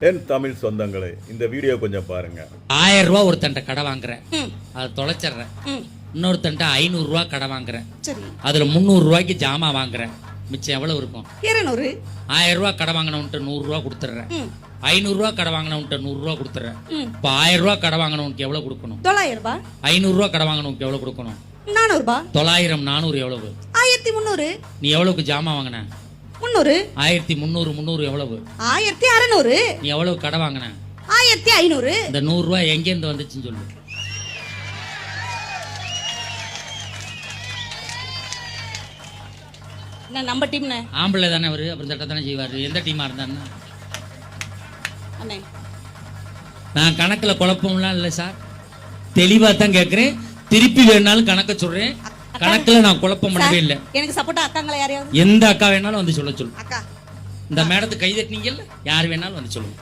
என் தமிழ் சொந்தங்களே, இந்த வீடியோ கொஞ்சம் பாருங்க. 1000 ரூபா ஒருத்தன்ட்ட கடை வாங்குறேன், அதை தொலைச்சிடுறேன். இன்னொருத்தன்ட்ட 500 ரூபா கடை வாங்குறேன், அதுல 300 ரூபாய்க்கு ஜாமான் வாங்குறேன். மிச்சம் எவ்வளவு இருக்கும்? 200. 1000 ரூபா கடை வாங்கினவன்ட்டு 100 ரூபா கொடுத்துட்றேன். 500 ரூபா கடை வாங்கினவன்ட்டு 100 ரூபா கொடுத்துட்றேன். இப்போ 1000 ரூபா கடை வாங்கினவனுக்கு எவ்வளவு கொடுக்கணும்? 900 ரூபாய். 500 ரூபா கடை வாங்கினவனுக்கு எவ்வளவு கொடுக்கணும்? 400 ரூபாய். 900 400 எவ்வளவு? 1300. நீ எவ்வளவுக்கு ஜாமான் வாங்கின? 300. 1300 எவ்வளவு? 1600. நீ எவ்வளவு கடை வாங்கின? 1500. இந்த 100 ரூபாய் எங்க இருந்து வந்துச்சுன்னு சொல்லு. நம்ம டீம்னே ஆம்பளை தானே அவரு, அப்புறம் தட்ட தானே செய்வாரு. எந்த டீமா இருந்தாருன்னா? நான் கணக்குல குழப்பம்லாம் இல்லை சார், தெளிவா தான் கேட்கிறேன். திருப்பி வேணாலும் கணக்க சொல்றேன், கணக்குல நான் குழப்பம் பண்ணவே இல்லை. எனக்கு சப்போர்ட்டா அக்காங்களா யாரையாவது? எந்த அக்கா வேணாலும் வந்து சொல்ல சொல்லு. அக்கா இந்த மேடத்துக்கு கை தட்டினீங்கல்ல, யார் வேணாலும் வந்து சொல்லுங்க.